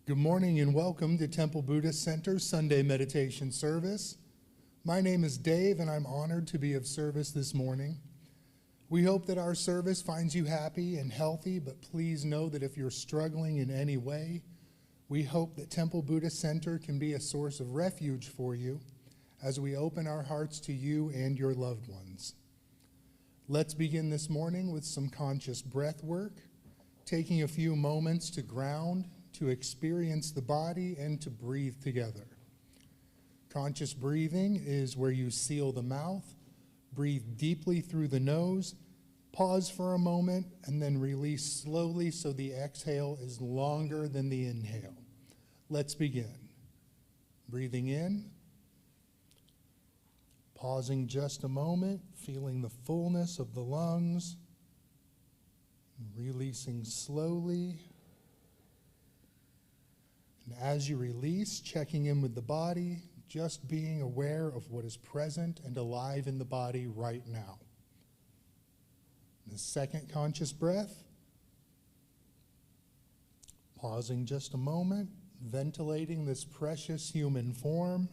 Good morning and welcome to Temple Buddhist Center's Sunday meditation service. My name is Dave and I'm honored to be of service this morning. We hope that our service finds you happy and healthy, but please know that if you're struggling in any way, we hope that Temple Buddhist Center can be a source of refuge for you as we open our hearts to you and your loved ones. Let's begin this morning with some conscious breath work, taking a few moments to ground, to experience the body, and to breathe together. Conscious breathing is where you seal the mouth, breathe deeply through the nose, pause for a moment, and then release slowly so the exhale is longer than the inhale. Let's begin. Breathing in, pausing just a moment, feeling the fullness of the lungs, releasing slowly. And as you release, checking in with the body, just being aware of what is present and alive in the body right now. The second conscious breath, pausing just a moment, ventilating this precious human form,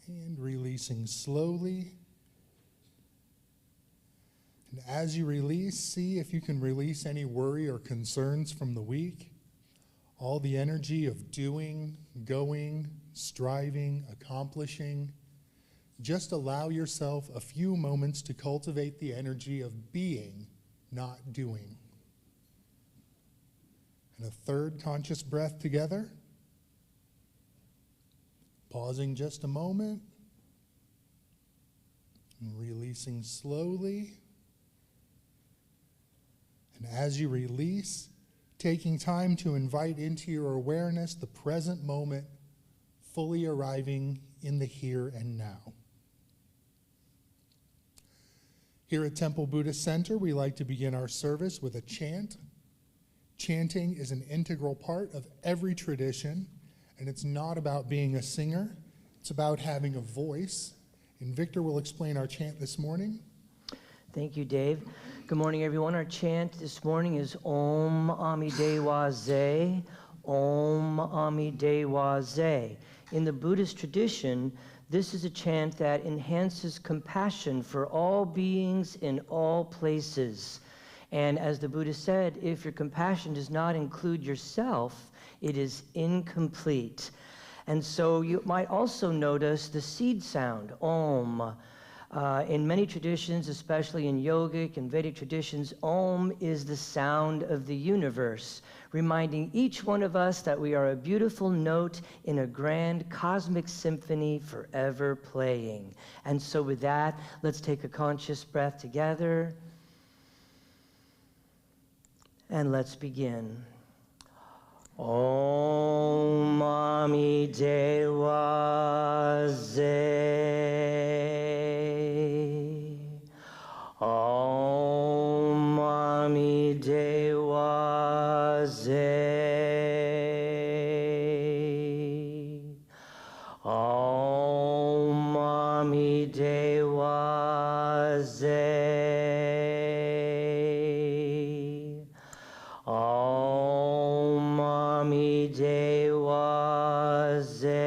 and releasing slowly. And as you release, see if you can release any worry or concerns from the week. All the energy of doing, going, striving, accomplishing. Just allow yourself a few moments to cultivate the energy of being, not doing. And a third conscious breath together. Pausing just a moment. And releasing slowly. And as you release, taking time to invite into your awareness the present moment, fully arriving in the here and now. Here at Temple Buddhist Center, we like to begin our service with a chant. Chanting is an integral part of every tradition, and it's not about being a singer, it's about having a voice. And Victor will explain our chant this morning. Thank you, Dave. Good morning, everyone. Our chant this morning is Om Amidewa Ze, Om Amidewa Ze. In the Buddhist tradition, this is a chant that enhances compassion for all beings in all places. And as the Buddha said, if your compassion does not include yourself, it is incomplete. And so you might also notice the seed sound, Om. In many traditions, especially in yogic and Vedic traditions, Om is the sound of the universe, reminding each one of us that we are a beautiful note in a grand cosmic symphony forever playing. And so with that, let's take a conscious breath together. And let's begin. Om Amidewa Ze. Om Amidewa Ze. Om Amidewa Ze. Om Amidewa Ze.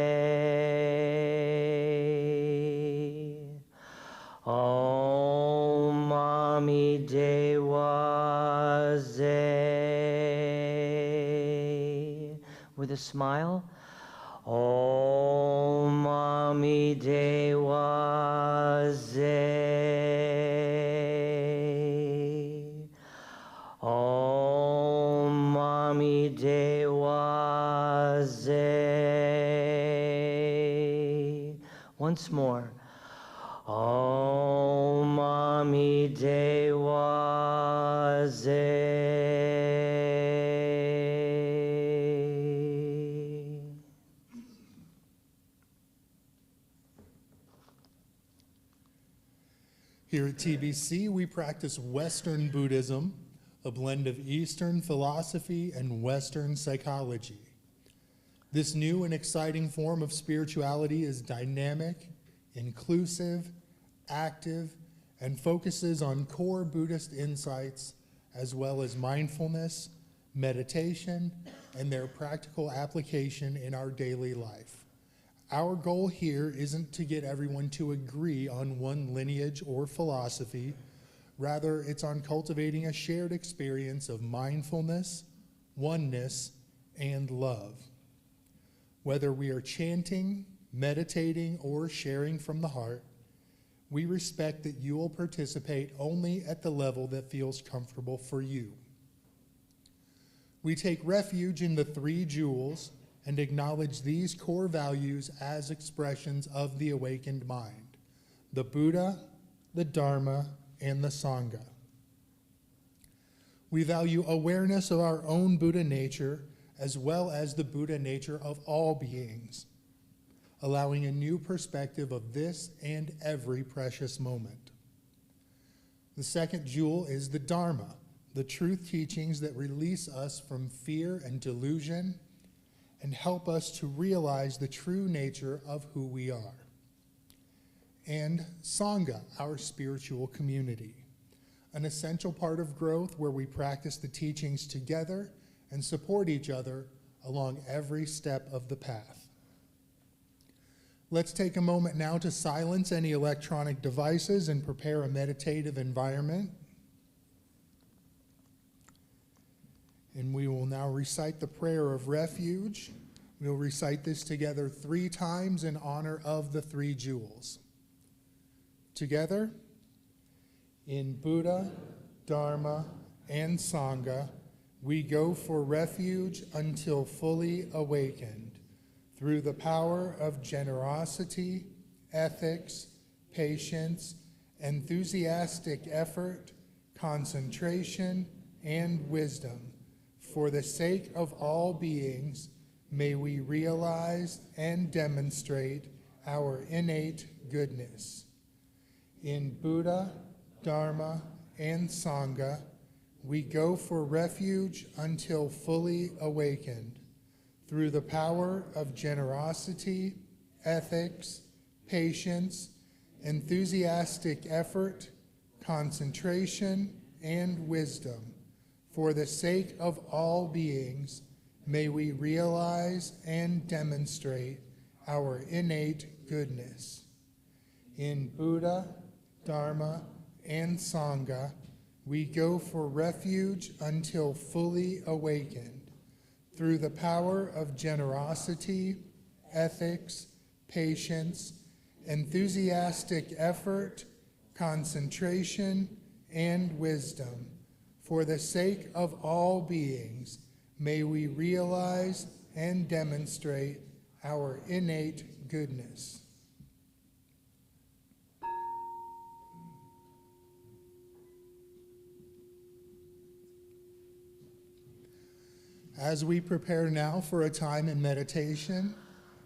Om Amidewa Ze. With a smile. Om Amidewa Ze. Om Amidewa Ze. Once more. Om Amidewa Ze. Here at TBC, we practice Western Buddhism, a blend of Eastern philosophy and Western psychology. This new and exciting form of spirituality is dynamic, inclusive, active, and focuses on core Buddhist insights as well as mindfulness, meditation, and their practical application in our daily life. Our goal here isn't to get everyone to agree on one lineage or philosophy. Rather, it's on cultivating a shared experience of mindfulness, oneness, and love. Whether we are chanting, meditating, or sharing from the heart, we respect that you will participate only at the level that feels comfortable for you. We take refuge in the three jewels and acknowledge these core values as expressions of the awakened mind: the Buddha, the Dharma, and the Sangha. We value awareness of our own Buddha nature as well as the Buddha nature of all beings, allowing a new perspective of this and every precious moment. The second jewel is the Dharma, the truth teachings that release us from fear and delusion and help us to realize the true nature of who we are. And Sangha, our spiritual community, an essential part of growth where we practice the teachings together and support each other along every step of the path. Let's take a moment now to silence any electronic devices and prepare a meditative environment. And we will now recite the prayer of refuge. We'll recite this together 3 times in honor of the 3 jewels. Together, in Buddha, Dharma, and Sangha, we go for refuge until fully awakened through the power of generosity, ethics, patience, enthusiastic effort, concentration, and wisdom. For the sake of all beings, may we realize and demonstrate our innate goodness. In Buddha, Dharma, and Sangha, we go for refuge until fully awakened through the power of generosity, ethics, patience, enthusiastic effort, concentration, and wisdom. For the sake of all beings, may we realize and demonstrate our innate goodness. In Buddha, Dharma, and Sangha, we go for refuge until fully awakened through the power of generosity, ethics, patience, enthusiastic effort, concentration, and wisdom. For the sake of all beings, may we realize and demonstrate our innate goodness. As we prepare now for a time in meditation,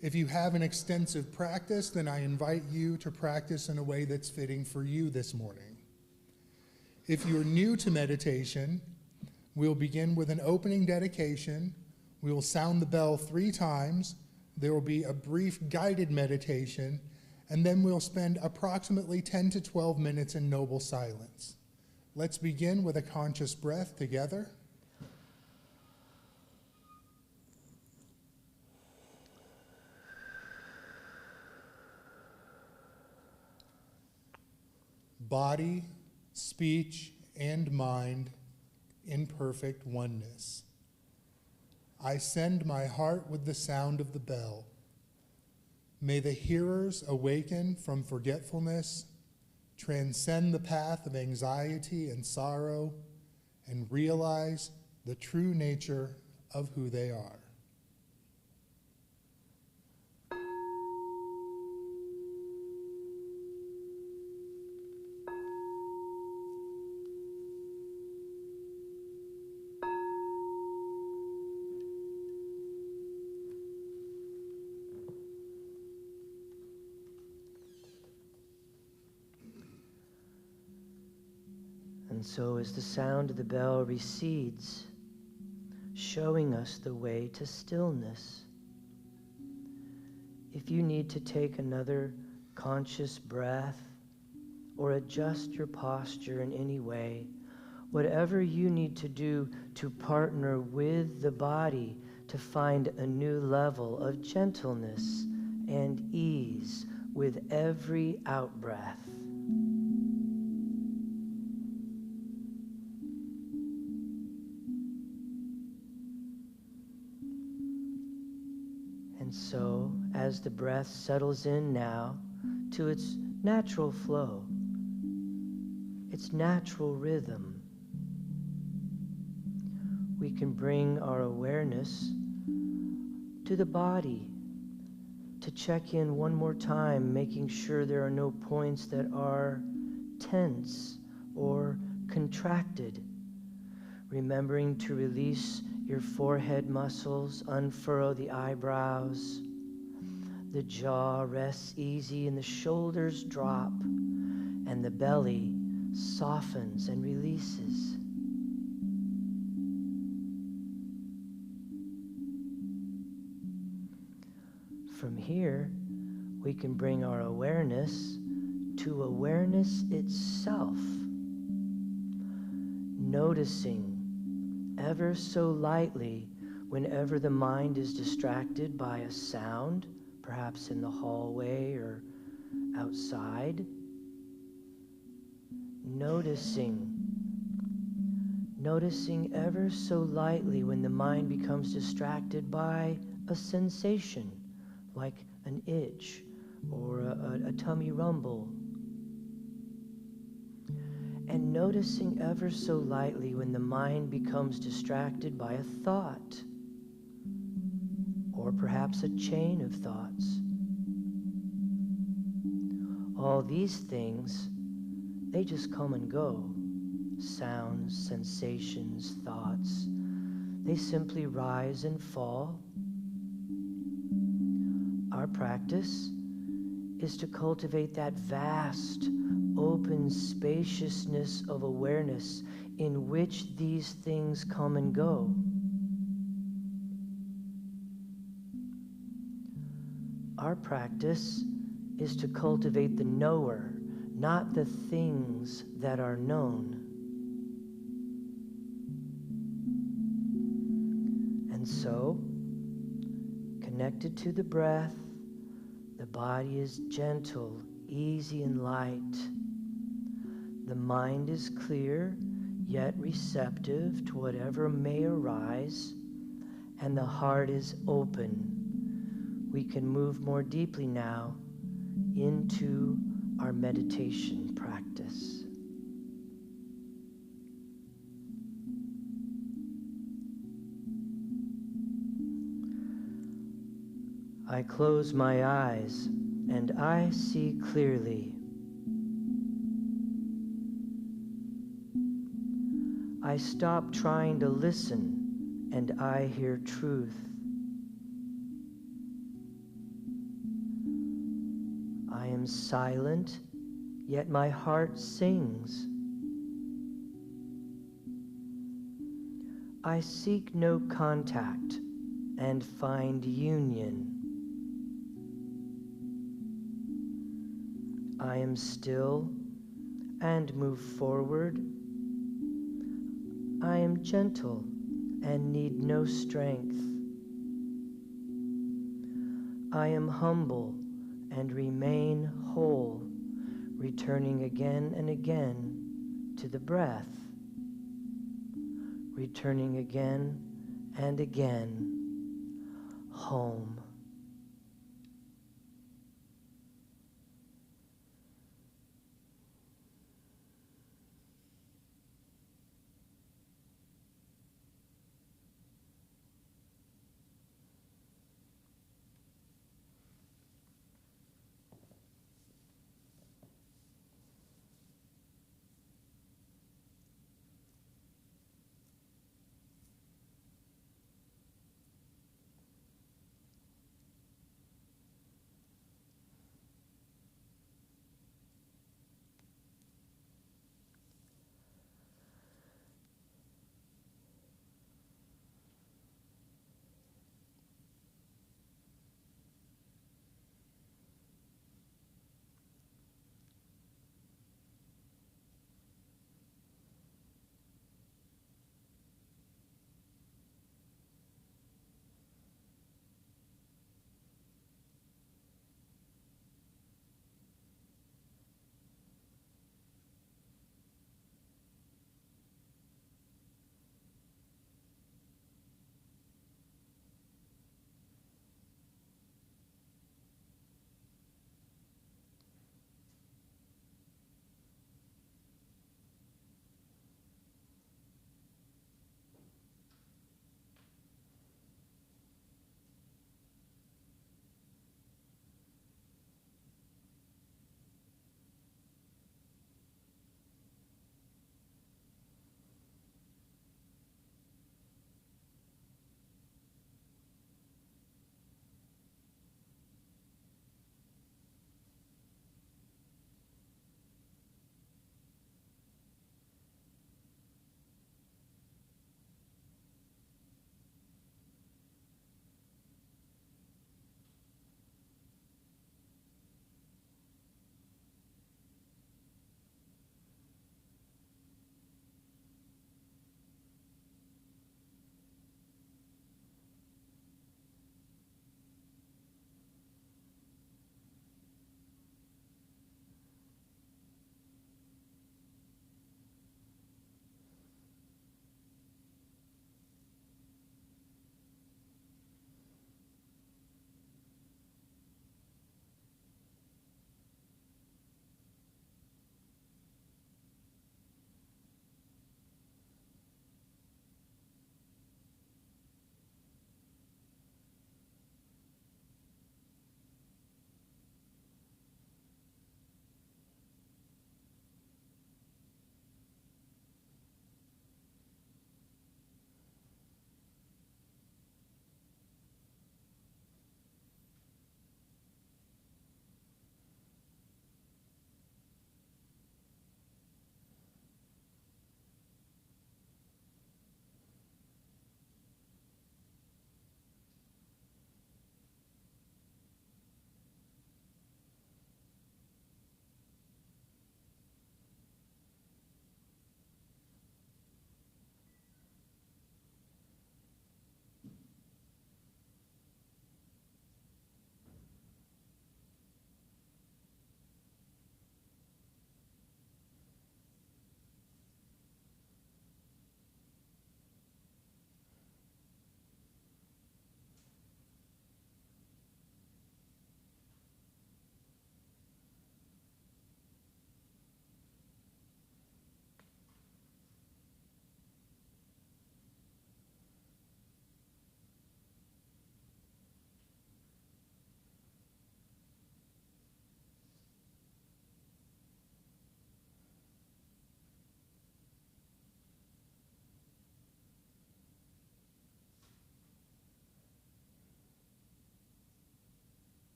if you have an extensive practice, then I invite you to practice in a way that's fitting for you this morning. If you're new to meditation, we'll begin with an opening dedication. We will sound the bell 3 times. There will be a brief guided meditation, and then we'll spend approximately 10 to 12 minutes in noble silence. Let's begin with a conscious breath together. Body, speech, and mind in perfect oneness. I send my heart with the sound of the bell. May the hearers awaken from forgetfulness, transcend the path of anxiety and sorrow, and realize the true nature of who they are. And so as the sound of the bell recedes, showing us the way to stillness, if you need to take another conscious breath or adjust your posture in any way, Whatever you need to do to partner with the body to find a new level of gentleness and ease with every out-breath. And so, as the breath settles in now to its natural flow, its natural rhythm, we can bring our awareness to the body to check in one more time, making sure there are no points that are tense or contracted. Remembering to release your forehead muscles, unfurrow the eyebrows. The jaw rests easy and the shoulders drop, and the belly softens and releases. From here, we can bring our awareness to awareness itself, noticing ever so lightly whenever the mind is distracted by a sound, perhaps in the hallway or outside. Noticing ever so lightly when the mind becomes distracted by a sensation, like an itch or a tummy rumble. And noticing ever so lightly when the mind becomes distracted by a thought, or perhaps a chain of thoughts. All these things, they just come and go. Sounds, sensations, thoughts, they simply rise and fall. Our practice is to cultivate that vast, open spaciousness of awareness in which these things come and go. Our practice is to cultivate the knower, not the things that are known. And so, connected to the breath, the body is gentle, easy, and light. The mind is clear, yet receptive to whatever may arise, and the heart is open. We can move more deeply now into our meditation practice. I close my eyes and I see clearly. I stop trying to listen and I hear truth. I am silent, yet my heart sings. I seek no contact and find union. I am still and move forward. I am gentle and need no strength. I am humble and remain whole, returning again and again to the breath, returning again and again home.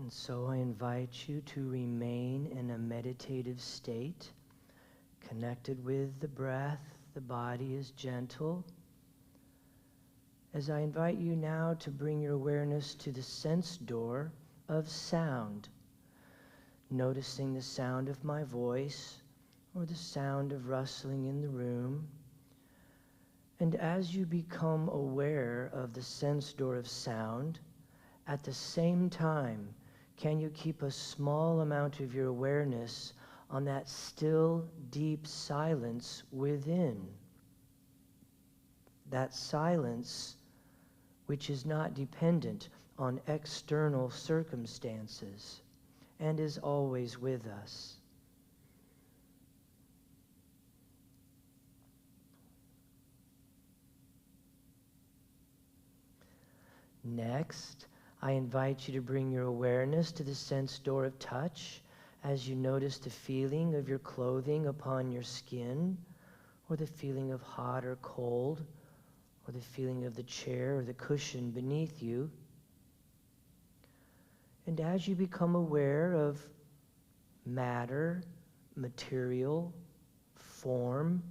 And so I invite you to remain in a meditative state, connected with the breath. The body is gentle. As I invite you now to bring your awareness to the sense door of sound, noticing the sound of my voice or the sound of rustling in the room. And as you become aware of the sense door of sound, at the same time, can you keep a small amount of your awareness on that still, deep silence within? That silence which is not dependent on external circumstances and is always with us. Next, I invite you to bring your awareness to the sense door of touch as you notice the feeling of your clothing upon your skin, or the feeling of hot or cold, or the feeling of the chair or the cushion beneath you. And as you become aware of matter, material, form,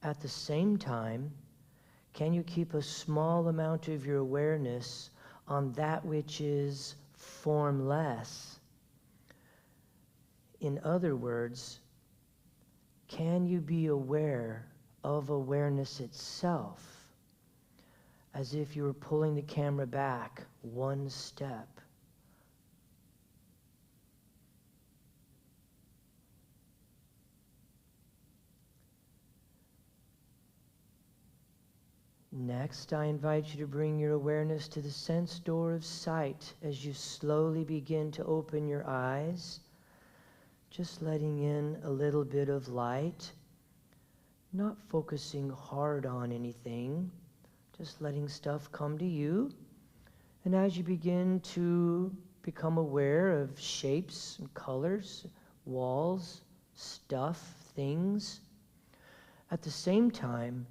at the same time, can you keep a small amount of your awareness on that which is formless? In other words, can you be aware of awareness itself, as if you were pulling the camera back one step? Next, I invite you to bring your awareness to the sense door of sight as you slowly begin to open your eyes, just letting in a little bit of light, not focusing hard on anything, just letting stuff come to you. And as you begin to become aware of shapes and colors, walls, stuff, things, at the same time,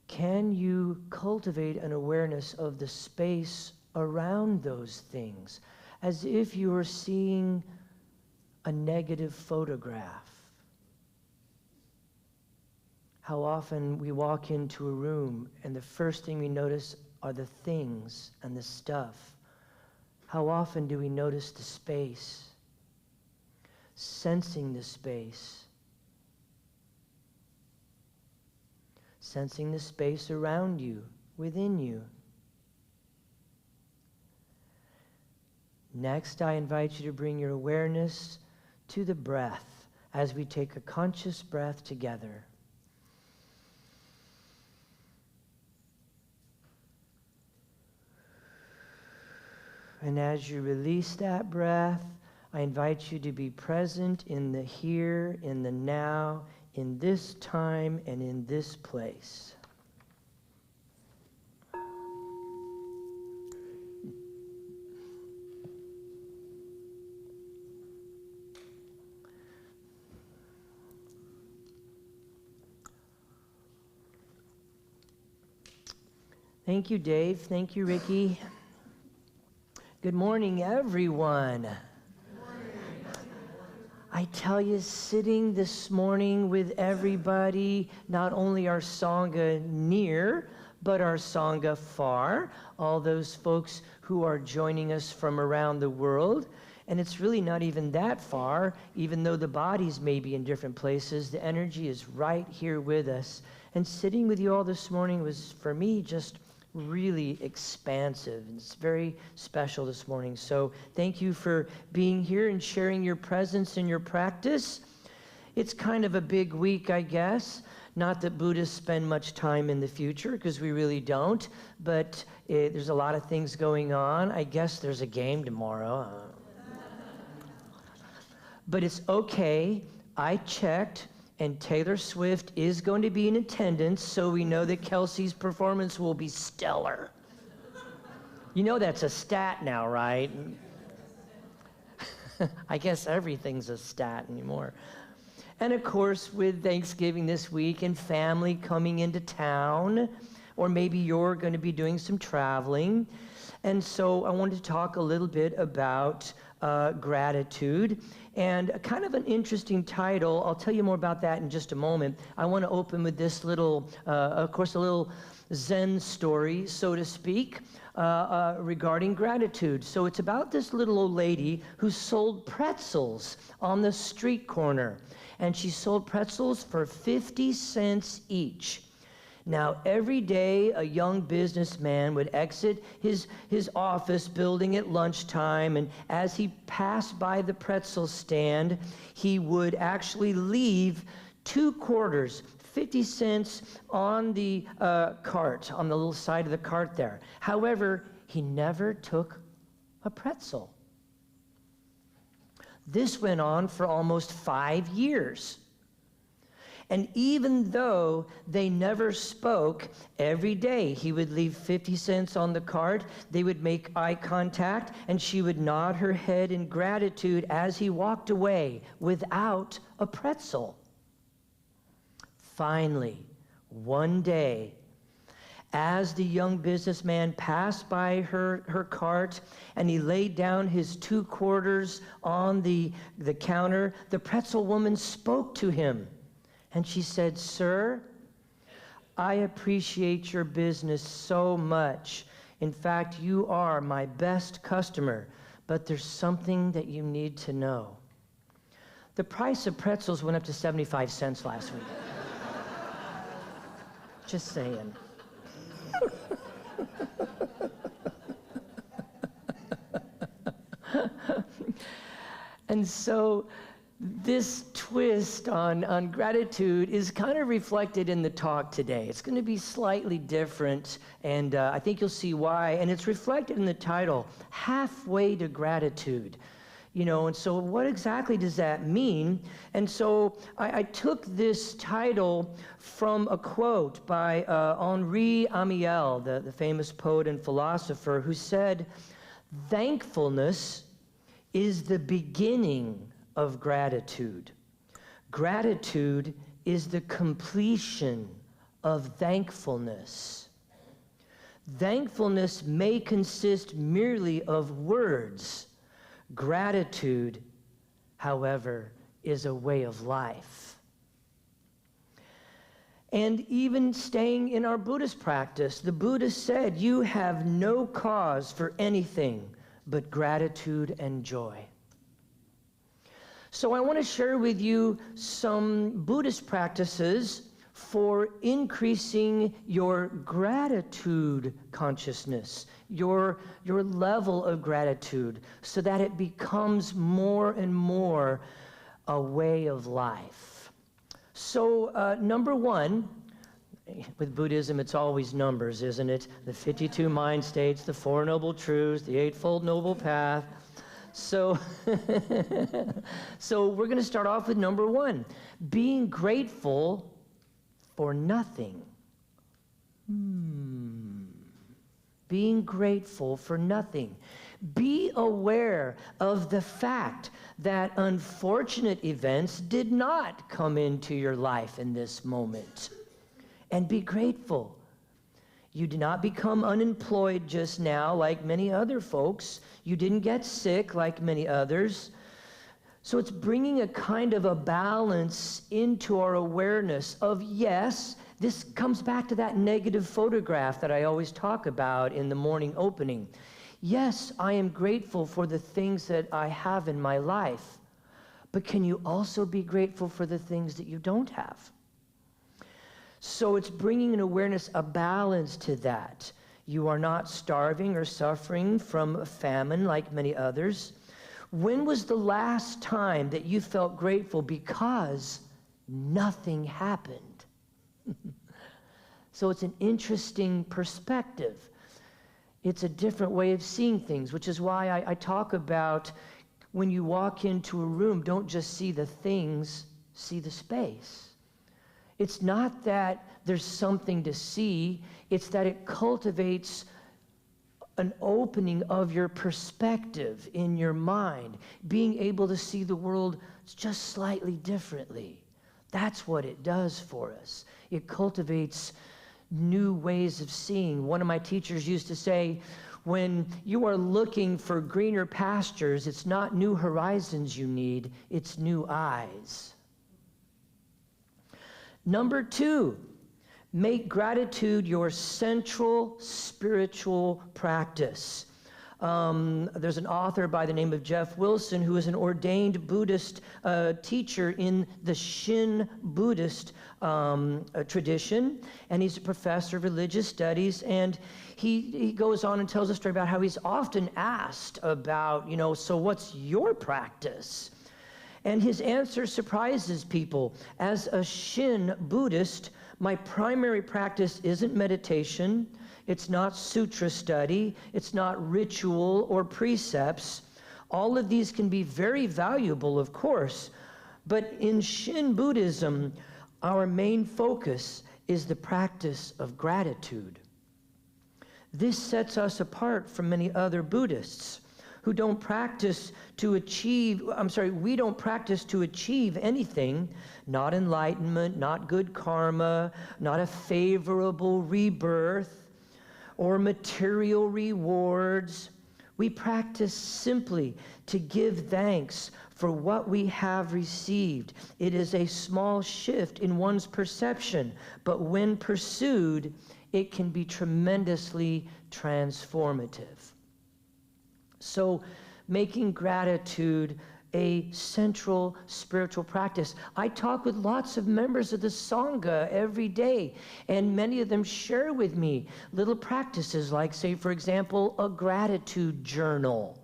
can you cultivate an awareness of the space around those things, as if you were seeing a negative photograph? How often we walk into a room and the first thing we notice are the things and the stuff. How often do we notice the space, sensing the space, sensing the space around you, within you? Next, I invite you to bring your awareness to the breath as we take a conscious breath together. And as you release that breath, I invite you to be present in the here, in the now, in this time, and in this place. Thank you, Dave. Thank you, Ricky. Good morning, everyone. I tell you, sitting this morning with everybody, not only our Sangha near, but our Sangha far, all those folks who are joining us from around the world. And it's really not even that far, even though the bodies may be in different places, the energy is right here with us. And sitting with you all this morning was, for me, just really expansive. It's very special this morning. So thank you for being here and sharing your presence and your practice. It's kind of a big week, I guess. Not that Buddhists spend much time in the future, because we really don't, but there's a lot of things going on. I guess there's a game tomorrow. But it's okay. I checked. And Taylor Swift is going to be in attendance, so we know that Kelsey's performance will be stellar. You know that's a stat now, right? I guess everything's a stat anymore. And of course, with Thanksgiving this week and family coming into town, or maybe you're going to be doing some traveling, And so I wanted to talk a little bit about gratitude, and kind of an interesting title. I'll tell you more about that in just a moment. I want to open with this little, of course, a little Zen story, so to speak, regarding gratitude. So it's about this little old lady who sold pretzels on the street corner, and she sold pretzels for 50 cents each. Now, every day, a young businessman would exit his office building at lunchtime, and as he passed by the pretzel stand, he would actually leave 2 quarters, 50 cents on the cart, on the little side of the cart there. However, he never took a pretzel. This went on for almost 5 years. And even though they never spoke, every day he would leave 50 cents on the cart, they would make eye contact, and she would nod her head in gratitude as he walked away without a pretzel. Finally, one day, as the young businessman passed by her cart and he laid down his 2 quarters on the counter, the pretzel woman spoke to him. And she said, "Sir, I appreciate your business so much. In fact, you are my best customer, but there's something that you need to know. The price of pretzels went up to 75 cents last week." Just saying. And so this twist on gratitude is kind of reflected in the talk today. It's going to be slightly different, and I think you'll see why. And it's reflected in the title, Halfway to Gratitude. You know, and so what exactly does that mean? And so I took this title from a quote by Henri Amiel, the famous poet and philosopher, who said, "Thankfulness is the beginning of gratitude. Gratitude is the completion of thankfulness. Thankfulness may consist merely of words. Gratitude, however, is a way of life." And even staying in our Buddhist practice, the Buddha said, "You have no cause for anything but gratitude and joy." So I want to share with you some Buddhist practices for increasing your gratitude consciousness, your level of gratitude, so that it becomes more and more a way of life. So number one, with Buddhism, it's always numbers, isn't it? The 52 mind states, the 4 noble truths, the 8-fold noble path. So, so we're going to start off with number 1, being grateful for nothing. Being grateful for nothing. Be aware of the fact that unfortunate events did not come into your life in this moment. And be grateful. You did not become unemployed just now like many other folks. You didn't get sick like many others. So it's bringing a kind of a balance into our awareness of, yes, this comes back to that negative photograph that I always talk about in the morning opening. Yes, I am grateful for the things that I have in my life, but can you also be grateful for the things that you don't have? So it's bringing an awareness, a balance to that. You are not starving or suffering from a famine like many others. When was the last time that you felt grateful because nothing happened? So it's an interesting perspective. It's a different way of seeing things, which is why I talk about when you walk into a room, don't just see the things, see the space. It's not that there's something to see, it's that it cultivates an opening of your perspective in your mind, being able to see the world just slightly differently. That's what it does for us. It cultivates new ways of seeing. One of my teachers used to say, When you are looking for greener pastures, it's not new horizons you need, it's new eyes. Number 2, make gratitude your central spiritual practice. There's an author by the name of Jeff Wilson who is an ordained Buddhist teacher in the Shin Buddhist tradition, and he's a professor of religious studies, and he goes on and tells a story about how he's often asked about, so what's your practice? And his answer surprises people. As a Shin Buddhist, my primary practice isn't meditation, it's not sutra study, it's not ritual or precepts. All of these can be very valuable, of course, but in Shin Buddhism, our main focus is the practice of gratitude. This sets us apart from many other Buddhists who don't practice to achieve, we don't practice to achieve anything, not enlightenment, not good karma, not a favorable rebirth, or material rewards. We practice simply to give thanks for what we have received. It is a small shift in one's perception, but when pursued, it can be tremendously transformative. So, making gratitude a central spiritual practice. I talk with lots of members of the Sangha every day, and many of them share with me little practices like, say, for example, a gratitude journal.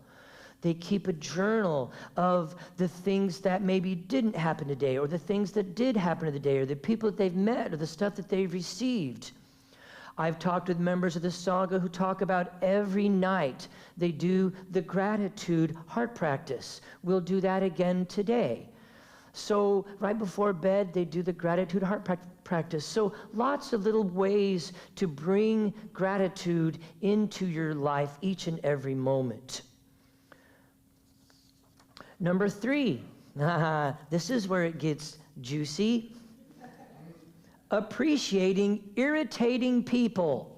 They keep a journal of the things that maybe didn't happen today, or the things that did happen today, or the people that they've met, or the stuff that they've received. I've talked with members of the Sangha who talk about every night they do the gratitude heart practice. We'll do that again today. So right before bed, they do the gratitude heart practice. So lots of little ways to bring gratitude into your life each and every moment. Number 3, this is where it gets juicy. Appreciating irritating people.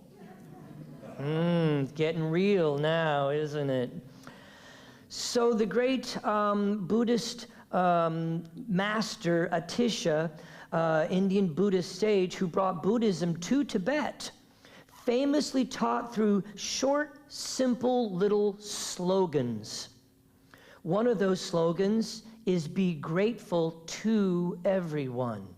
Getting real now, isn't it? So the great Buddhist master Atisha, Indian Buddhist sage who brought Buddhism to Tibet, famously taught through short, simple little slogans. One of those slogans is be grateful to everyone.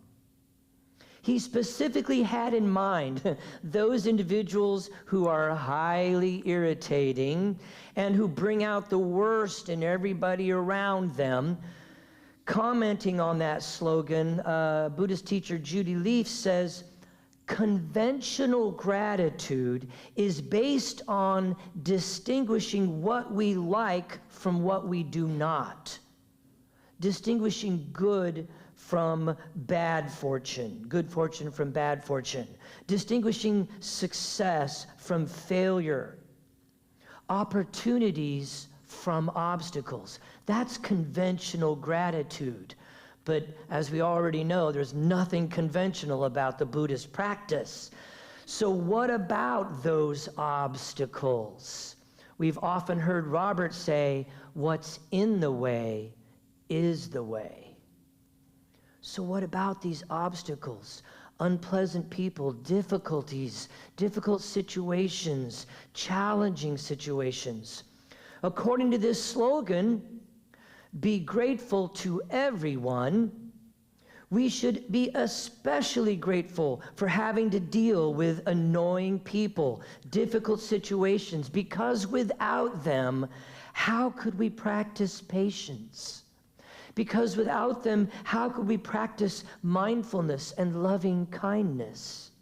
He specifically had in mind those individuals who are highly irritating and who bring out the worst in everybody around them. Commenting on that slogan, Buddhist teacher Judy Leaf says, conventional gratitude is based on distinguishing what we like from what we do not, distinguishing good from bad fortune, good fortune from bad fortune, distinguishing success from failure, opportunities from obstacles. That's conventional gratitude. But as we already know, there's nothing conventional about the Buddhist practice. So what about those obstacles? We've often heard Robert say, what's in the way is the way. So what about these obstacles? Unpleasant people, difficulties, difficult situations, challenging situations. According to this slogan, be grateful to everyone, we should be especially grateful for having to deal with annoying people, difficult situations, because without them, how could we practice patience? Because without them, how could we practice mindfulness and loving kindness?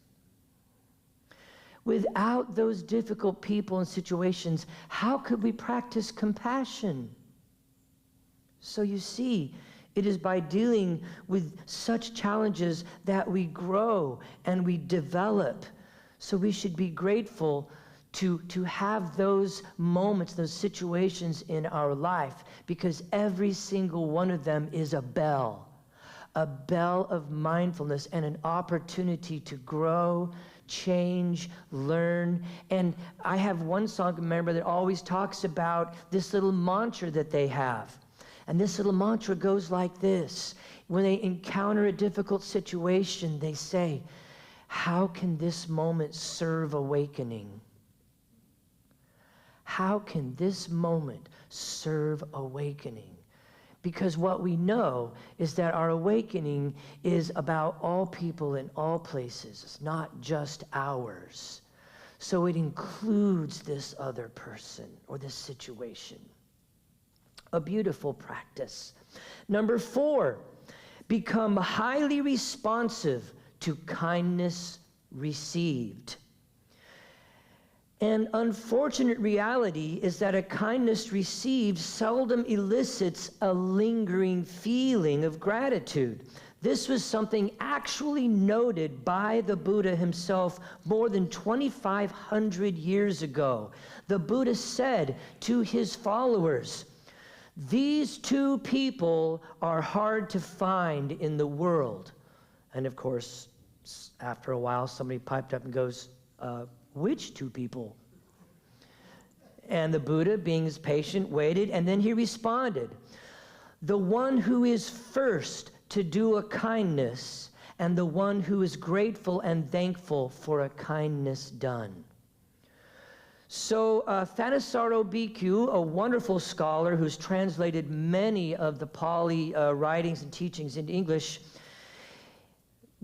Without those difficult people and situations, how could we practice compassion? So you see, it is by dealing with such challenges that we grow and we develop. So we should be grateful to have those moments, those situations in our life, because every single one of them is a bell of mindfulness and an opportunity to grow, change, learn. And I have one song member that always talks about this little mantra that they have. And this little mantra goes like this. When they encounter a difficult situation, they say, how can this moment serve awakening? How can this moment serve awakening? Because what we know is that our awakening is about all people in all places. It's not just ours. So it includes this other person or this situation. A beautiful practice. Number 4, become highly responsive to kindness received. An unfortunate reality is that a kindness received seldom elicits a lingering feeling of gratitude. This was something actually noted by the Buddha himself more than 2,500 years ago. The Buddha said to his followers, "These two people are hard to find in the world." And of course, after a while, somebody piped up and goes, which two people? And the Buddha, being patient, waited, and then he responded, "The one who is first to do a kindness, and the one who is grateful and thankful for a kindness done." So Thanissaro Bhikkhu, a wonderful scholar who's translated many of the Pali writings and teachings into English,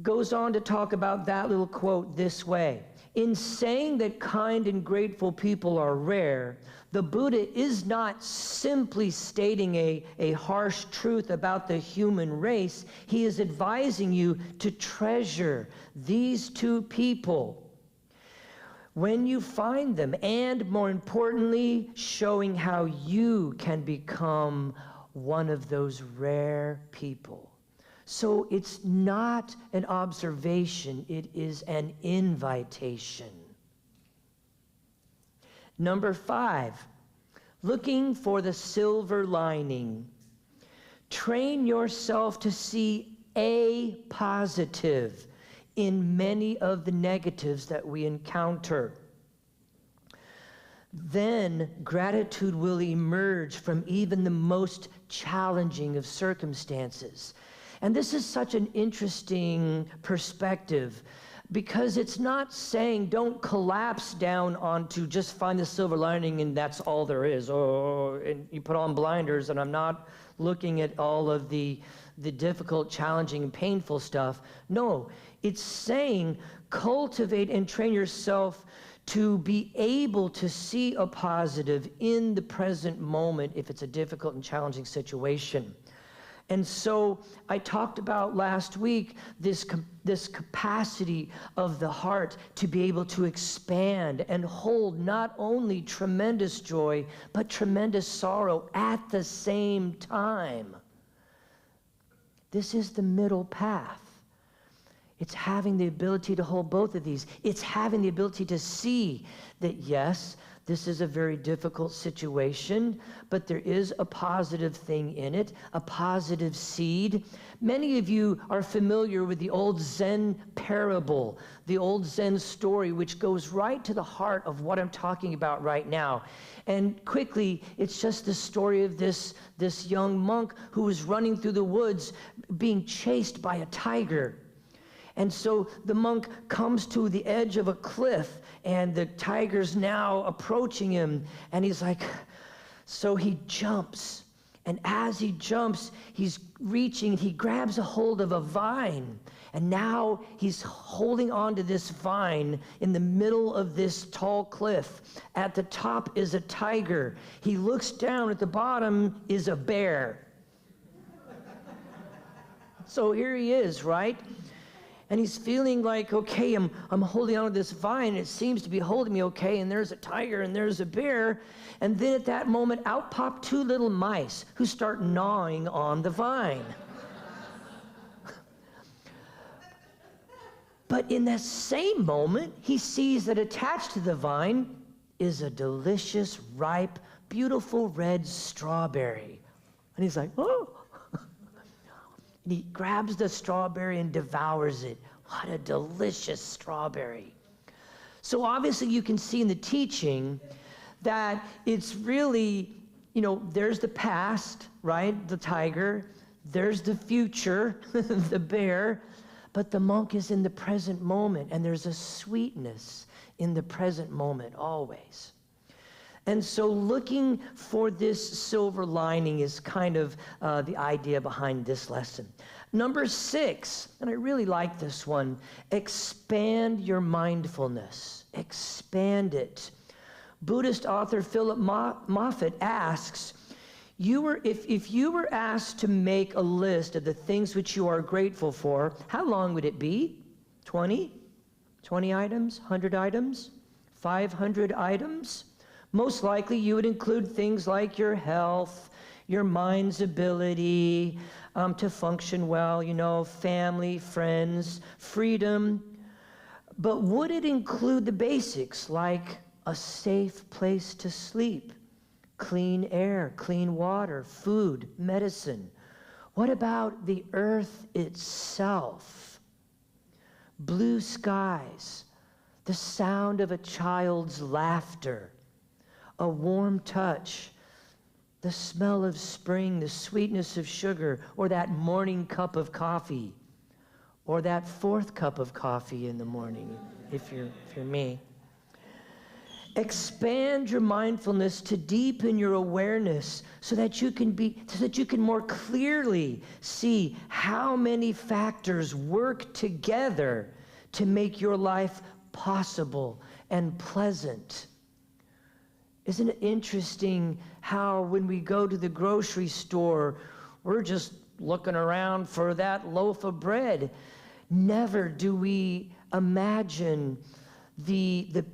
goes on to talk about that little quote this way. In saying that kind and grateful people are rare, the Buddha is not simply stating a harsh truth about the human race. He is advising you to treasure these two people when you find them, and more importantly, showing how you can become one of those rare people. So it's not an observation, it is an invitation. Number 5, looking for the silver lining. Train yourself to see a positive in many of the negatives that we encounter. Then gratitude will emerge from even the most challenging of circumstances. And this is such an interesting perspective, because it's not saying don't collapse down onto just find the silver lining and that's all there is, or and you put on blinders and I'm not looking at all of the difficult, challenging, and painful stuff. No, it's saying cultivate and train yourself to be able to see a positive in the present moment if it's a difficult and challenging situation. And so I talked about last week this capacity of the heart to be able to expand and hold not only tremendous joy, but tremendous sorrow at the same time. This is the middle path. It's having the ability to hold both of these. It's having the ability to see that, yes, this is a very difficult situation, but there is a positive thing in it, a positive seed. Many of you are familiar with the old Zen parable, the old Zen story, which goes right to the heart of what I'm talking about right now. And quickly, it's just the story of this young monk who was running through the woods being chased by a tiger. And so the monk comes to the edge of a cliff, and the tiger's now approaching him, and he's like, so he jumps. And as he jumps, he's reaching, he grabs a hold of a vine, and now he's holding on to this vine in the middle of this tall cliff. At the top is a tiger. He looks down, at the bottom is a bear. So here he is, right? And he's feeling like, okay, I'm holding on to this vine. It seems to be holding me okay. And there's a tiger and there's a bear. And then at that moment, out pop 2 little mice who start gnawing on the vine. But in that same moment, he sees that attached to the vine is a delicious, ripe, beautiful red strawberry. And he's like, oh. And he grabs the strawberry and devours it. What a delicious strawberry. So obviously you can see in the teaching that it's really, there's the past, right? The tiger. There's the future, the bear. But the monk is in the present moment, and there's a sweetness in the present moment always. And so looking for this silver lining is kind of the idea behind this lesson. Number 6, and I really like this one, expand your mindfulness. Expand it. Buddhist author Philip Moffitt asks, if you were asked to make a list of the things which you are grateful for, how long would it be? 20? 20 items? 100 items? 500 items? Most likely you would include things like your health, your mind's ability to function well, family, friends, freedom. But would it include the basics like a safe place to sleep, clean air, clean water, food, medicine? What about the earth itself? Blue skies, the sound of a child's laughter, a warm touch, the smell of spring, the sweetness of sugar, or that morning cup of coffee, or that 4th cup of coffee in the morning, if you're me. Expand your mindfulness to deepen your awareness so that you can more clearly see how many factors work together to make your life possible and pleasant. Isn't it interesting how when we go to the grocery store, we're just looking around for that loaf of bread? Never do we imagine the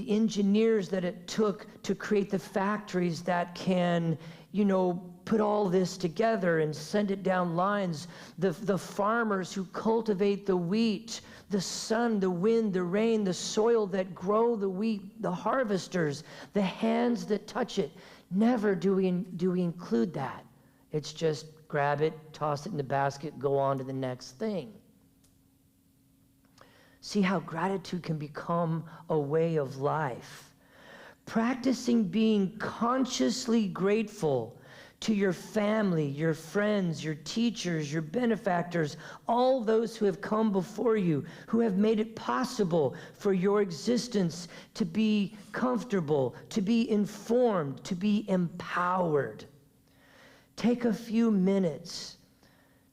engineers that it took to create the factories that can, put all this together and send it down lines. The farmers who cultivate the wheat, the sun, the wind, the rain, the soil that grow the wheat, the harvesters, the hands that touch it. Never do we include that. It's just grab it, toss it in the basket, go on to the next thing. See how gratitude can become a way of life. Practicing being consciously grateful to your family, your friends, your teachers, your benefactors, all those who have come before you, who have made it possible for your existence to be comfortable, to be informed, to be empowered. Take a few minutes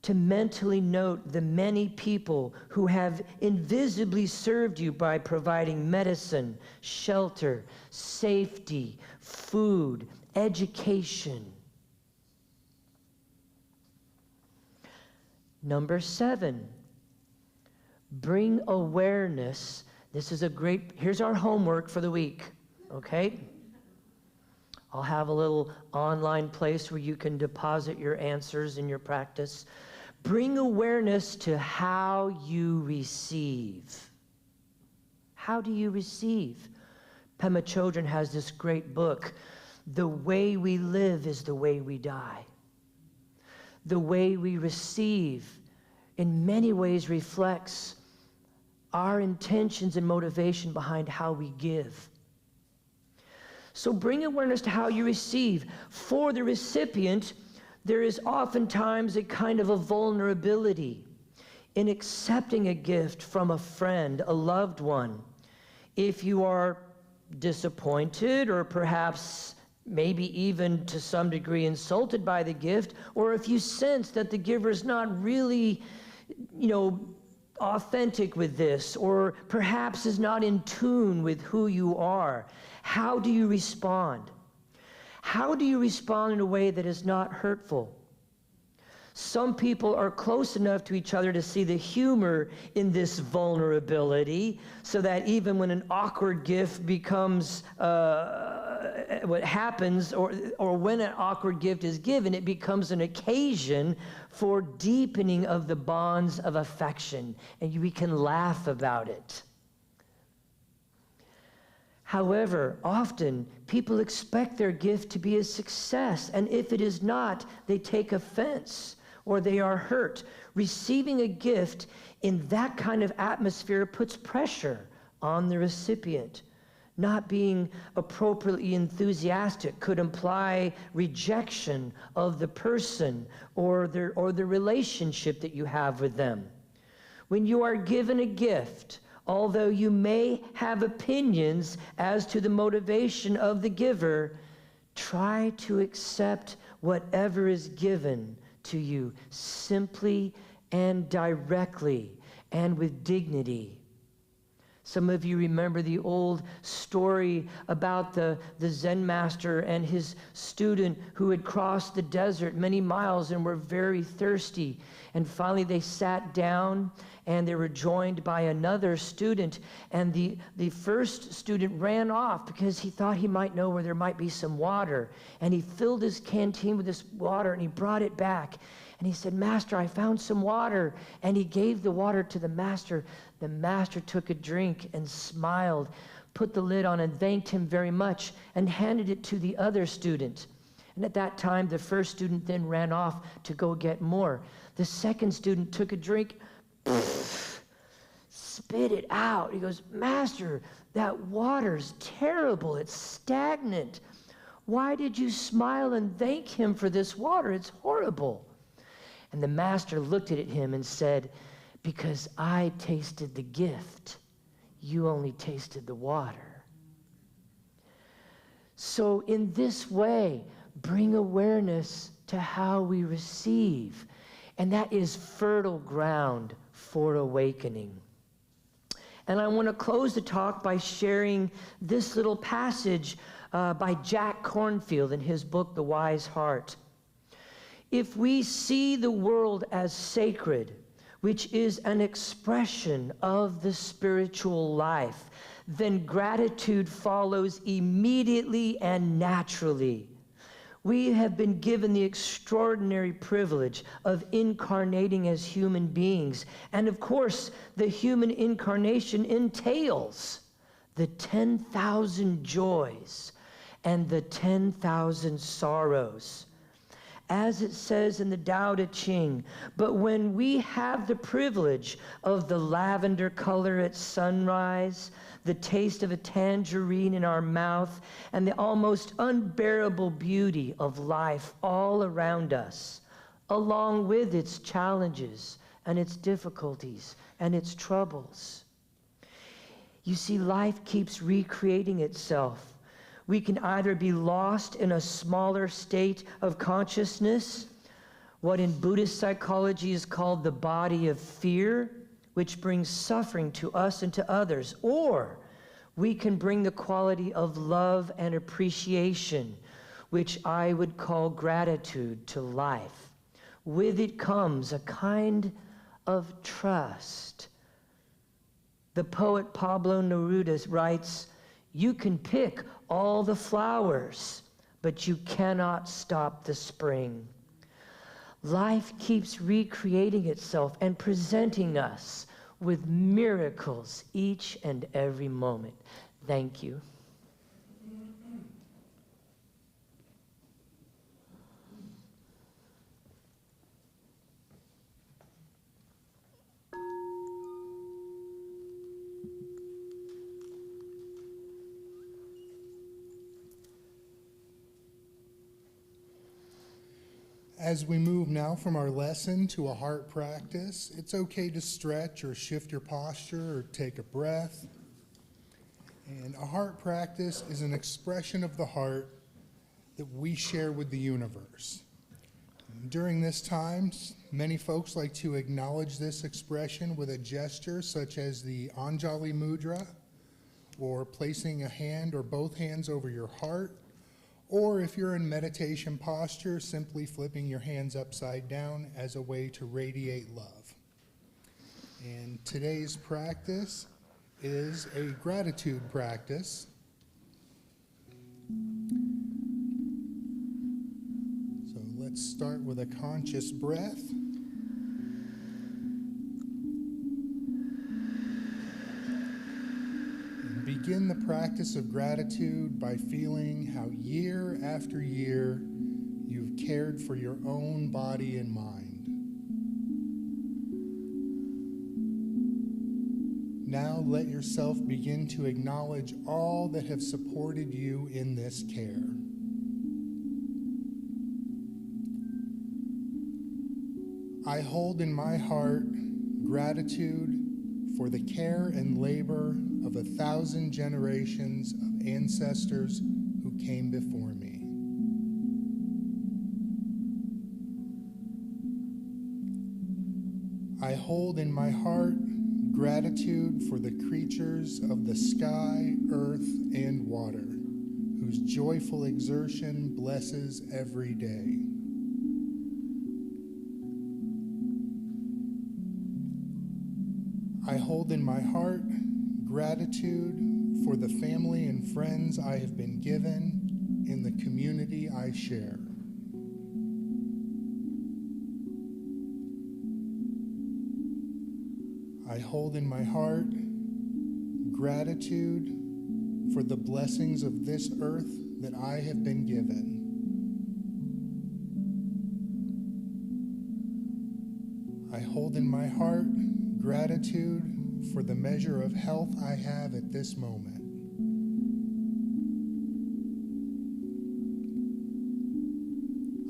to mentally note the many people who have invisibly served you by providing medicine, shelter, safety, food, education. Number 7, bring awareness. Here's our homework for the week, okay? I'll have a little online place where you can deposit your answers in your practice. Bring awareness to how you receive. How do you receive? Pema Chodron has this great book, The Way We Live is the Way We Die. The way we receive in many ways reflects our intentions and motivation behind how we give. So bring awareness to how you receive. For the recipient, there is oftentimes a kind of a vulnerability in accepting a gift from a friend, a loved one. If you are disappointed or perhaps maybe even to some degree insulted by the gift, or if you sense that the giver is not really, authentic with this, or perhaps is not in tune with who you are, how do you respond? How do you respond in a way that is not hurtful? Some people are close enough to each other to see the humor in this vulnerability, so that even when an awkward gift becomes what happens, or when an awkward gift is given, it becomes an occasion for deepening of the bonds of affection, and we can laugh about it. However, often people expect their gift to be a success, and if it is not, they take offense or they are hurt. Receiving a gift in that kind of atmosphere puts pressure on the recipient. Not being appropriately enthusiastic could imply rejection of the person or the relationship that you have with them. When you are given a gift, although you may have opinions as to the motivation of the giver, try to accept whatever is given to you simply and directly and with dignity. Some of you remember the old story about the Zen master and his student who had crossed the desert many miles and were very thirsty. And finally they sat down and they were joined by another student. And the first student ran off because he thought he might know where there might be some water. And he filled his canteen with this water and he brought it back. And he said, "Master, I found some water." And he gave the water to the master. The master took a drink and smiled, put the lid on and thanked him very much and handed it to the other student. And at that time, the first student then ran off to go get more. The second student took a drink, spit it out. He goes, "Master, that water's terrible. It's stagnant. Why did you smile and thank him for this water? It's horrible." And the master looked at him and said, "Because I tasted the gift, you only tasted the water." So in this way, bring awareness to how we receive, and that is fertile ground for awakening. And I want to close the talk by sharing this little passage by Jack Kornfield in his book, The Wise Heart. If we see the world as sacred, which is an expression of the spiritual life, then gratitude follows immediately and naturally. We have been given the extraordinary privilege of incarnating as human beings. And of course, the human incarnation entails the 10,000 joys and the 10,000 sorrows. As it says in the Tao Te Ching, but when we have the privilege of the lavender color at sunrise, the taste of a tangerine in our mouth, and the almost unbearable beauty of life all around us, along with its challenges and its difficulties and its troubles. You see, life keeps recreating itself. We can either be lost in a smaller state of consciousness, what in Buddhist psychology is called the body of fear, which brings suffering to us and to others, or we can bring the quality of love and appreciation, which I would call gratitude, to life. With it comes a kind of trust. The poet Pablo Neruda writes, "You can pick all the flowers, but you cannot stop the spring." Life keeps recreating itself and presenting us with miracles each and every moment. Thank you. As we move now from our lesson to a heart practice, it's okay to stretch or shift your posture or take a breath. And a heart practice is an expression of the heart that we share with the universe. And during this time, many folks like to acknowledge this expression with a gesture such as the Anjali Mudra, or placing a hand or both hands over your heart. Or if you're in meditation posture, simply flipping your hands upside down as a way to radiate love. And today's practice is a gratitude practice. So let's start with a conscious breath. Begin the practice of gratitude by feeling how year after year you've cared for your own body and mind. Now let yourself begin to acknowledge all that have supported you in this care. I hold in my heart gratitude for the care and labor of 1,000 generations of ancestors who came before me. I hold in my heart gratitude for the creatures of the sky, earth, and water, whose joyful exertion blesses every day. I hold in my heart gratitude for the family and friends I have been given in the community I share. I hold in my heart gratitude for the blessings of this earth that I have been given. I hold in my heart gratitude for the measure of health I have at this moment.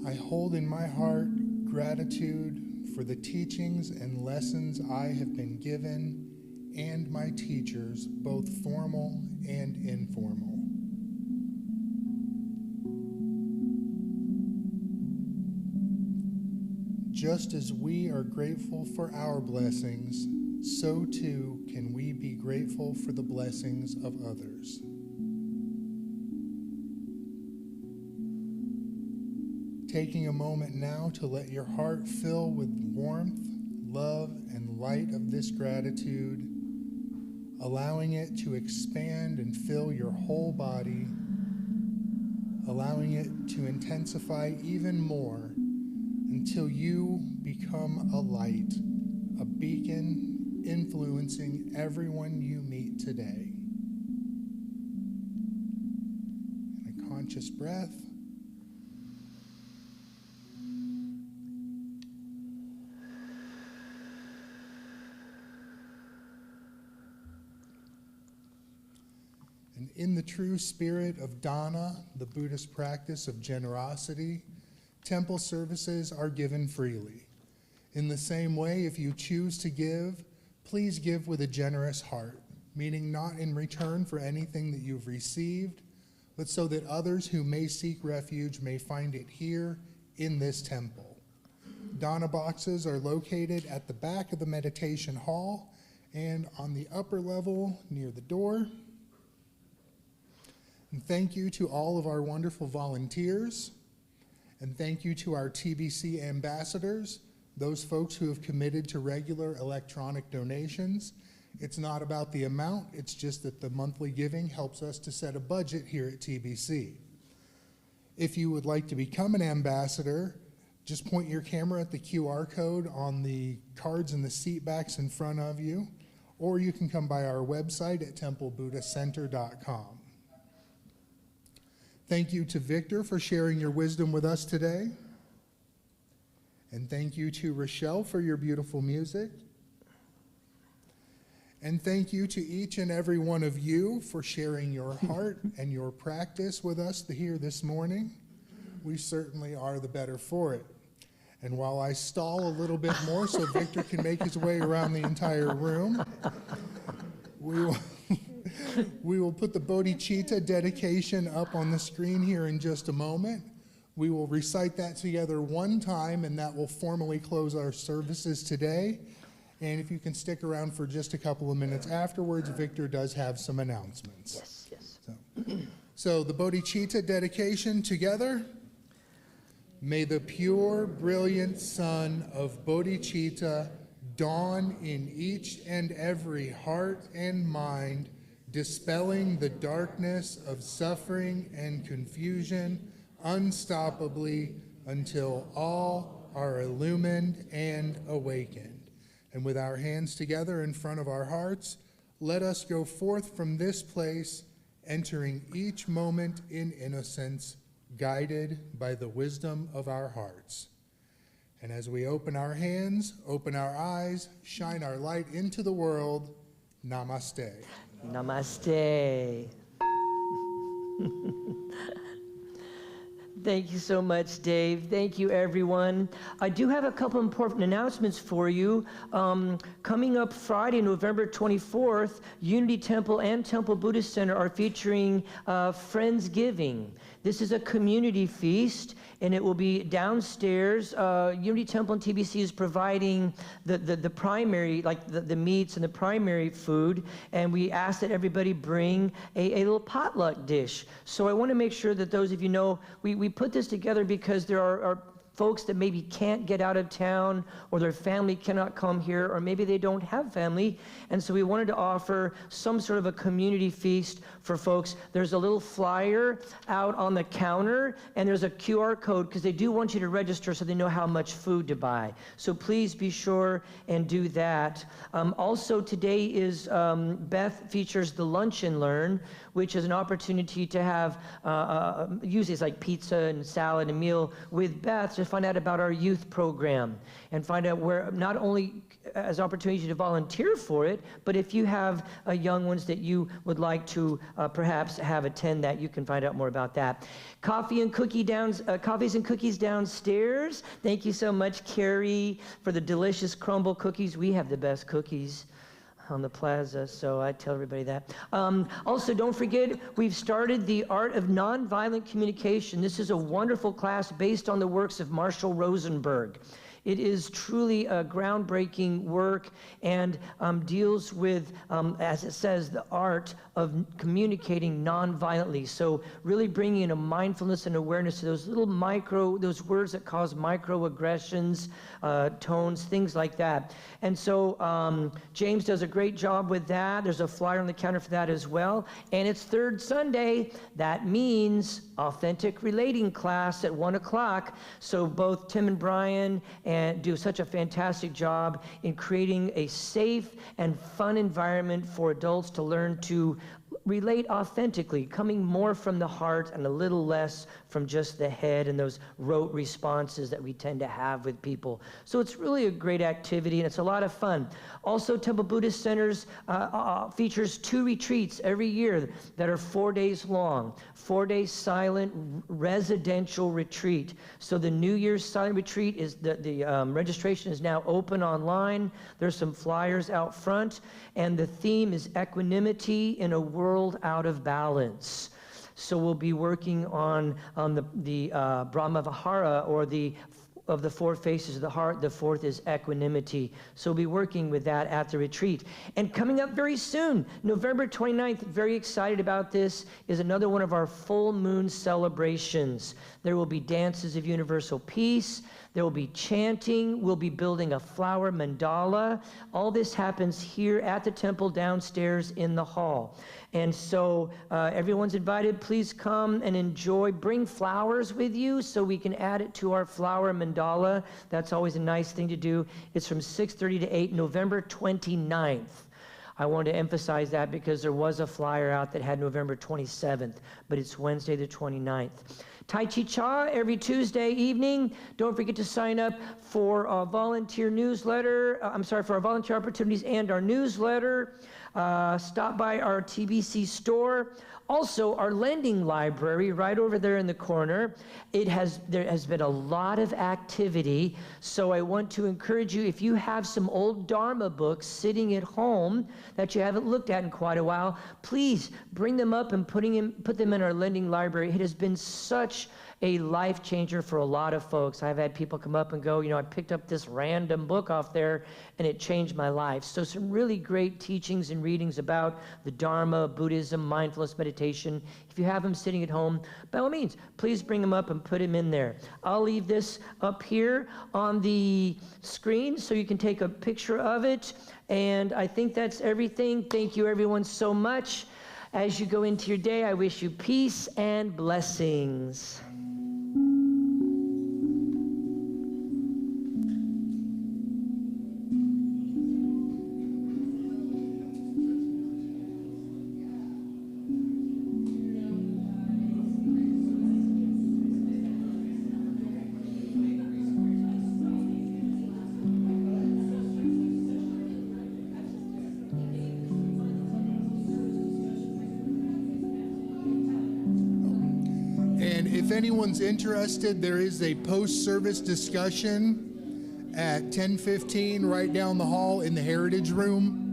I hold in my heart gratitude for the teachings and lessons I have been given and my teachers, both formal and informal. Just as we are grateful for our blessings, so too can we be grateful for the blessings of others. Taking a moment now to let your heart fill with warmth, love, and light of this gratitude, allowing it to expand and fill your whole body, allowing it to intensify even more until you become a light, a beacon influencing everyone you meet today. And a conscious breath. And in the true spirit of dana, the Buddhist practice of generosity, temple services are given freely. In the same way, if you choose to give, please give with a generous heart, meaning not in return for anything that you've received, but so that others who may seek refuge may find it here in this temple. Dana boxes are located at the back of the meditation hall and on the upper level near the door. And thank you to all of our wonderful volunteers. And thank you to our TBC ambassadors, those folks who have committed to regular electronic donations. It's not about the amount, it's just that the monthly giving helps us to set a budget here at TBC. If you would like to become an ambassador, just point your camera at the QR code on the cards in the seat backs in front of you, or you can come by our website at templebuddhacenter.com. Thank you to Victor for sharing your wisdom with us today. And thank you to Rochelle for your beautiful music. And thank you to each and every one of you for sharing your heart and your practice with us here this morning. We certainly are the better for it. And while I stall a little bit more so Victor can make his way around the entire room, we will put the bodhicitta dedication up on the screen here in just a moment. We will recite that together one time, and that will formally close our services today. And if you can stick around for just a couple of minutes afterwards, Victor does have some announcements. Yes. So the bodhicitta dedication together. May the pure, brilliant sun of bodhicitta dawn in each and every heart and mind, dispelling the darkness of suffering and confusion unstoppably until all are illumined and awakened. And with our hands together in front of our hearts, let us go forth from this place, entering each moment in innocence, guided by the wisdom of our hearts. And as we open our hands, open our eyes, shine our light into the world, Namaste. Namaste. Thank you so much, Dave. Thank you, everyone. I do have a couple important announcements for you. Coming up Friday, November 24th, Unity Temple and Temple Buddhist Center are featuring Friendsgiving. This is a community feast, and it will be downstairs. Unity Temple and TBC is providing the primary, like the meats and the primary food, and we ask that everybody bring a little potluck dish. So I want to make sure that those of you know, we put this together because there are folks that maybe can't get out of town, or their family cannot come here, or maybe they don't have family, and so we wanted to offer some sort of a community feast for folks. There's a little flyer out on the counter, and there's a QR code, because they do want you to register so they know how much food to buy. So please be sure and do that. Also today is Beth features the Lunch and Learn, which is an opportunity to have, usually it's like pizza and salad and meal with Beth, to find out about our youth program and find out where, not only as opportunity to volunteer for it, but if you have young ones that you would like to perhaps have attend that, you can find out more about that. Coffees and cookies downstairs. Thank you so much, Carrie, for the delicious crumble cookies. We have the best cookies on the plaza, so I tell everybody that. Also, don't forget, we've started the Art of Nonviolent Communication. This is a wonderful class based on the works of Marshall Rosenberg. It is truly a groundbreaking work and deals with, as it says, the art of communicating non-violently. So really bringing in a mindfulness and awareness to those little those words that cause microaggressions, tones, things like that. And so James does a great job with that. There's a flyer on the counter for that as well. And it's third Sunday. That means authentic relating class at 1 o'clock. So both Tim and Brian and do such a fantastic job in creating a safe and fun environment for adults to learn to relate authentically, coming more from the heart and a little less from just the head and those rote responses that we tend to have with people. So it's really a great activity, and it's a lot of fun. Also, Temple Buddhist Centers features 2 retreats every year that are 4 days long, 4-day silent residential retreat. So the New Year's silent retreat is the registration is now open online. There's some flyers out front, and the theme is equanimity in a world out of balance. So we'll be working on the Brahmavihara, or of the 4 faces of the heart. The 4th is equanimity. So we'll be working with that at the retreat. And coming up very soon, November 29th, very excited about this, is another one of our full moon celebrations. There will be dances of universal peace. There will be chanting. We'll be building a flower mandala. All this happens here at the temple downstairs in the hall. And so everyone's invited. Please come and enjoy. Bring flowers with you so we can add it to our flower mandala. That's always a nice thing to do. It's from 6:30 to 8, November 29th. I want to emphasize that because there was a flyer out that had November 27th, but it's Wednesday the 29th. Tai Chi Cha every Tuesday evening. Don't forget to sign up for our volunteer newsletter. For our volunteer opportunities and our newsletter. Stop by our TBC store. Also, our lending library right over there in the corner. There has been a lot of activity, so I want to encourage you, if you have some old Dharma books sitting at home that you haven't looked at in quite a while, please bring them up and put them in our lending library. It has been such a life changer for a lot of folks. I've had people come up and go, I picked up this random book off there and it changed my life. So some really great teachings and readings about the Dharma, Buddhism, mindfulness, meditation. If you have them sitting at home, by all means, please bring them up and put them in there. I'll leave this up here on the screen so you can take a picture of it. And I think that's everything. Thank you everyone so much. As you go into your day, I wish you peace and blessings. anyone's interested, there is a post-service discussion at 10:15 right down the hall in the Heritage Room.